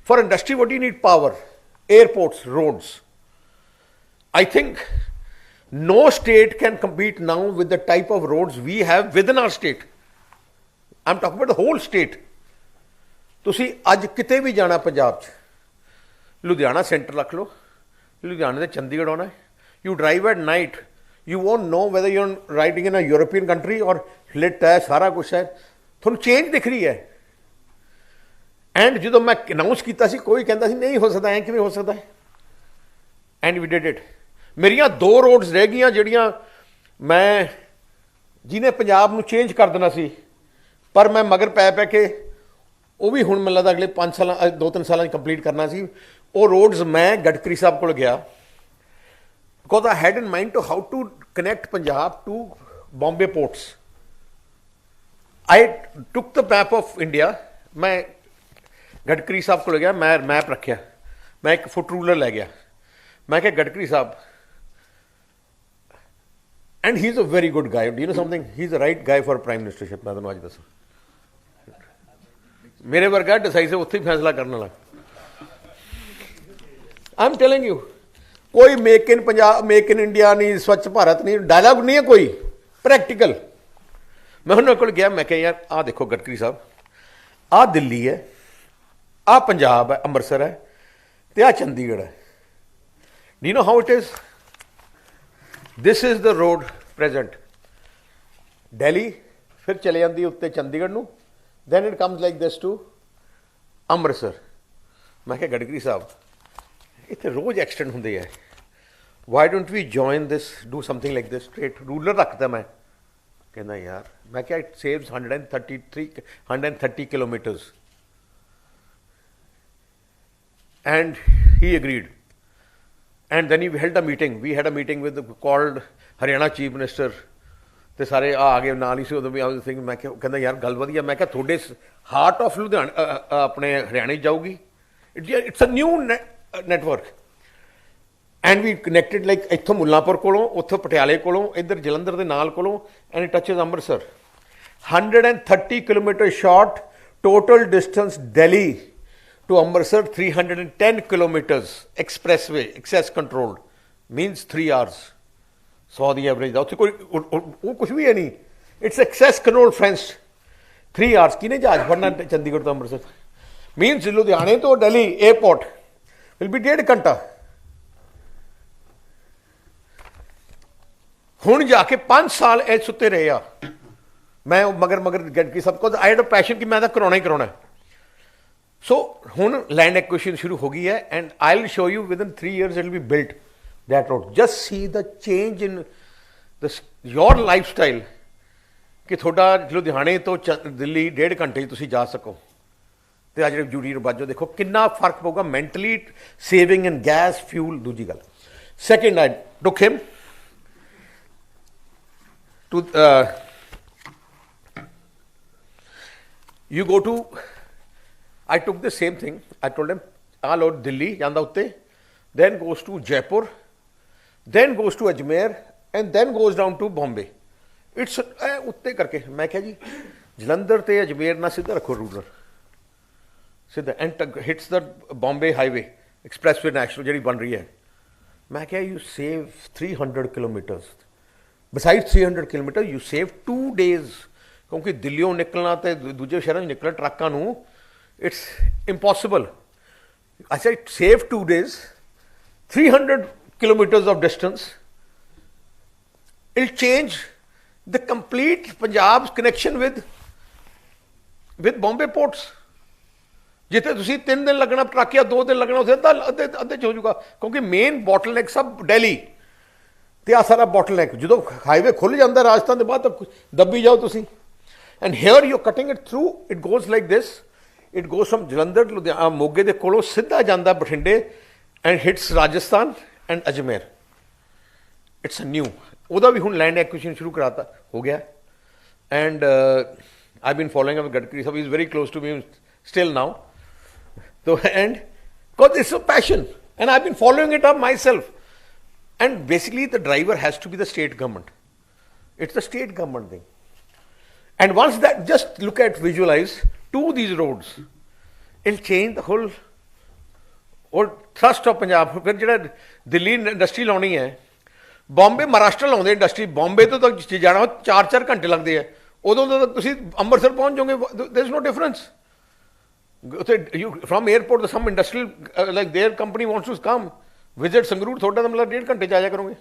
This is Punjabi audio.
For industry, what do you need? Power, airports, roads. I think no state can compete now with the type of roads we have within our state. I'm talking about the whole state. ਤੁਸੀਂ ਅੱਜ ਕਿਤੇ ਵੀ ਜਾਣਾ ਪੰਜਾਬ 'ਚ, ਲੁਧਿਆਣਾ ਸੈਂਟਰ ਰੱਖ ਲਓ, ਲੁਧਿਆਣੇ ਤੋਂ ਚੰਡੀਗੜ੍ਹ ਆਉਣਾ, you drive at night, you won't know whether you are riding in a European country ਔਰ ਲਿਟ ਹੈ, ਸਾਰਾ ਕੁਛ ਹੈ, ਤੁਹਾਨੂੰ ਚੇਂਜ ਦਿਖ ਰਹੀ ਹੈ। ਐਂਡ ਜਦੋਂ ਮੈਂ ਅਨਾਊਂਸ ਕੀਤਾ ਸੀ, ਕੋਈ ਕਹਿੰਦਾ ਸੀ ਨਹੀਂ ਹੋ ਸਕਦਾ, ਐਂ ਕਿਵੇਂ ਹੋ ਸਕਦਾ ਹੈ, ਐਂਡ ਵੀ ਡਿਡ ਇਟ। ਮੇਰੀਆਂ 2 ਰੋਡਸ ਰਹਿ ਗਈਆਂ ਜਿਹੜੀਆਂ ਮੈਂ, ਜਿਹਨੇ ਪੰਜਾਬ ਨੂੰ ਚੇਂਜ ਕਰ ਦੇਣਾ ਸੀ, ਪਰ ਮੈਂ ਮਗਰ ਪੈ ਪੈ ਕੇ ਉਹ ਵੀ ਹੁਣ ਮੈਨੂੰ ਲੱਗਦਾ ਅਗਲੇ 5 ਸਾਲਾਂ 2-3 ਸਾਲਾਂ 'ਚ ਕੰਪਲੀਟ ਕਰਨਾ ਸੀ। ਉਹ ਰੋਡਸ ਮੈਂ ਗਡਕਰੀ ਸਾਹਿਬ ਕੋਲ ਗਿਆ, because I had in mind to how to connect Punjab to Bombay ports. I took the map of India, ਮੈਂ ਗਡਕਰੀ ਸਾਹਿਬ ਕੋਲ ਗਿਆ, ਮੈਂ ਮੈਪ ਰੱਖਿਆ, ਮੈਂ ਇੱਕ ਫੁੱਟ ਰੂਲਰ ਲੈ ਗਿਆ, ਮੈਂ ਕਿਹਾ Gadkari Sahib, and he is a very good guy, do you know something, he is a right guy for prime ministership. ਮੈਂ ਤੁਹਾਨੂੰ ਅੱਜ ਦੱਸਾਂ, ਮੇਰੇ ਵਰਗਾ ਡਿਸਾਈਸਿਵ ਉੱਥੇ ਹੀ ਫੈਸਲਾ ਕਰਨ ਵਾਲਾ। ਆਈ ਐਮ ਟੈਲਿੰਗ ਯੂ, ਕੋਈ make in Punjab, make in India ਨਹੀਂ, ਸਵੱਛ ਭਾਰਤ ਨਹੀਂ, ਡਾਇਲਾਗ ਨਹੀਂ ਹੈ ਕੋਈ, ਪ੍ਰੈਕਟੀਕਲ। ਮੈਂ ਉਹਨਾਂ ਕੋਲ ਗਿਆ, ਮੈਂ ਕਿਹਾ ਯਾਰ ਆਹ ਦੇਖੋ ਗਡਕਰੀ ਸਾਹਿਬ, ਆਹ ਦਿੱਲੀ ਹੈ, ਆਹ ਪੰਜਾਬ ਹੈ, ਅੰਮ੍ਰਿਤਸਰ ਹੈ, ਤੇ ਆਹ ਚੰਡੀਗੜ੍ਹ ਹੈ। Do you know how it is? This is the road present. Delhi ਫਿਰ ਚਲੇ ਜਾਂਦੀ ਉੱਤੇ ਚੰਡੀਗੜ੍ਹ ਨੂੰ, then it comes like this to Amritsar. ਮੈਂ ਕਿਹਾ ਗਡਕਰੀ ਸਾਹਿਬ, ਇੱਥੇ ਰੋਜ਼ ਐਕਸੀਡੈਂਟ ਹੁੰਦੇ ਹੈ, why don't we join this, do something like this, straight ruler ਰੱਖਦਾ ਮੈਂ। ਕਹਿੰਦਾ ਯਾਰ, ਮੈਂ ਕਿਹਾ it saves 130 kilometres, and he agreed. And then we held a meeting. We had a meeting with called Haryana Chief Minister, ਤੇ ਸਾਰੇ ਆ ਗਏ ਨਾਲ ਹੀ ਸੀ ਉਦੋਂ ਵੀ। ਆਈ ਥਿੰਕ, ਮੈਂ ਕਿਹਾ, ਕਹਿੰਦਾ ਯਾਰ ਗੱਲ ਵਧੀਆ। ਮੈਂ ਕਿਹਾ ਤੁਹਾਡੇ ਹਾਰਟ ਆਫ ਲੁਧਿਆਣਾ ਆਪਣੇ ਹਰਿਆਣੇ ਜਾਊਗੀ, it's a new network, and we connected like ਇੱਥੋਂ ਮੁੱਲਾਂਪੁਰ ਕੋਲੋਂ, ਉੱਥੋਂ ਪਟਿਆਲੇ ਕੋਲੋਂ, ਇੱਧਰ ਜਲੰਧਰ ਦੇ ਨਾਲ ਕੋਲੋਂ, and it touches Amritsar. 130 kilometre short, total distance Delhi to Amritsar 310 kilometers expressway, access controlled, means 3 hours. 100 ਦੀ ਐਵਰੇਜ ਦਾ ਉੱਥੇ ਕੋਈ ਉਹ ਕੁਛ ਵੀ ਹੈ ਨਹੀਂ, it's access control French. 3 hours ਕਿਹਨੇ ਜਹਾਜ਼ ਫੜਨਾ ਚੰਡੀਗੜ੍ਹ ਤੋਂ ਅੰਮ੍ਰਿਤਸਰ, ਮੀਨਸ ਲੁਧਿਆਣੇ ਤੋਂ ਦਿੱਲੀ ਏਅਰਪੋਰਟ ਵਿਲ ਬੀ 1.5 ਘੰਟਾ। ਹੁਣ ਜਾ ਕੇ 5 ਸਾਲ ਇਹ ਸੁੱਤੇ ਰਹੇ ਆ, ਮੈਂ ਮਗਰ ਗਡਕਰੀ ਸਭ ਕੁਝ, ਆਈ ਹੈਡ ਅ ਪੈਸ਼ਨ ਕਿ ਮੈਂ ਤਾਂ ਕਰਾਉਣਾ ਹੀ ਕਰਾਉਣਾ। ਸੋ ਹੁਣ ਲੈਂਡ ਐਕੁਇਜ਼ੀਸ਼ਨ ਸ਼ੁਰੂ ਹੋ ਗਈ ਹੈ, and I will show you within 3 years it will be built that road. Just see the change in your lifestyle, ਕਿ ਤੁਹਾਡਾ ਲੁਧਿਆਣੇ ਤੋਂ ਦਿੱਲੀ 1.5 ਘੰਟੇ 'ਚ ਤੁਸੀਂ ਜਾ ਸਕੋ, ਤੇ ਆ ਜਿਹੜੇ ਜੂੜੀ ਰਵਾਜੋ ਦੇਖੋ ਕਿੰਨਾ ਫਰਕ ਪਊਗਾ mentally, saving in gas fuel. ਦੂਜੀ ਗੱਲ, second, I took him to you go to, I took the same thing. I told him, all out Delhi, ਜਾਂਦਾ ਉੱਤੇ, then goes to Jaipur, then goes to Ajmer, and then goes down to Bombay. It's ਉੱਤੇ ਕਰਕੇ। ਮੈਂ ਕਿਹਾ ਜੀ ਜਲੰਧਰ ਤੇ ਅਜਮੇਰ ਨਾਲ ਸਿੱਧਾ ਰੱਖੋ ਰੂਲਰ, ਸਿੱਧਾ, and hits the Bombay highway, expressway national ਜਿਹੜੀ ਬਣ ਰਹੀ ਹੈ। ਮੈਂ ਕਿਹਾ you save 300 kilometers. Besides 300 kilometers, you save 2 days, ਕਿਉਂਕਿ ਦਿੱਲੀੋਂ ਨਿਕਲਣਾ ਤੇ ਦੂਜੇ ਸ਼ਹਿਰਾਂ 'ਚ ਨਿਕਲਣਾ ਟਰੱਕਾਂ ਨੂੰ, it's impossible. I said save 2 days, 300 kilometers of distance. It'll change the complete Punjab's connection with Bombay ports. ਜਿੱਥੇ ਤੁਸੀਂ 3 ਦਿਨ ਲੱਗਣਾ ਟਰੱਕ ਜਾਂ 2 ਦਿਨ ਲੱਗਣਾ, ਉੱਥੇ ਅੱਧੇ 'ਚ ਹੋ ਜਾਊਗਾ, ਕਿਉਂਕਿ ਮੇਨ ਬੋਟਲਨੈਕ ਸਭ ਦਿੱਲੀ ਤੇ ਆ ਸਾਰਾ ਬੋਟਲਨੈਕ। ਜਦੋਂ ਹਾਈਵੇ ਖੁੱਲ੍ਹ ਜਾਂਦਾ ਰਾਜਸਥਾਨ ਦੇ ਬਾਅਦ ਤਾਂ ਦੱਬੀ ਜਾਓ ਤੁਸੀਂ, and here you cutting it through, it goes like this, it goes from Jalandhar Ludhiana ਮੋਗੇ ਦੇ ਕੋਲੋਂ ਸਿੱਧਾ ਜਾਂਦਾ ਬਠਿੰਡੇ, and hits Rajasthan and Ajmer. It's a new, ਉਹਦਾ ਵੀ ਹੁਣ ਲੈਂਡ ਐਕੁਇਜ਼ੀਸ਼ਨ ਸ਼ੁਰੂ ਕਰਾਤਾ ਹੋ ਗਿਆ, and I been following up Gadkari Sahib, is very close to me still now. So, and because it's a passion, and I've been following it up myself. And basically the driver has to be the state government. It's the state government thing. And once that, just look at, visualize 2 these roads, it'll change the whole ਉਹ ਥਰਸਟ ਆਫ ਪੰਜਾਬ। ਫਿਰ ਜਿਹੜਾ ਦਿੱਲੀ ਇੰਡਸਟਰੀ ਲਾਉਣੀ ਹੈ, ਬੰਬੇ ਮਹਾਰਾਸ਼ਟਰ ਲਾਉਂਦੇ ਇੰਡਸਟਰੀ, ਬੰਬੇ ਤੋਂ ਤੱਕ ਜਾਣਾ 4-4 ਘੰਟੇ ਲੱਗਦੇ ਆ, ਉਦੋਂ ਤੱਕ ਤੁਸੀਂ ਅੰਮ੍ਰਿਤਸਰ ਪਹੁੰਚ ਜਾਓਗੇ। There is no difference. ਉੱਥੇ you from airport some industrial like their company wants to come visit Sangrur, ਤੁਹਾਡਾ ਤਾਂ ਮਤਲਬ 1.5 ਘੰਟੇ 'ਚ ਆ ਜਾ ਕਰੋਗੇ।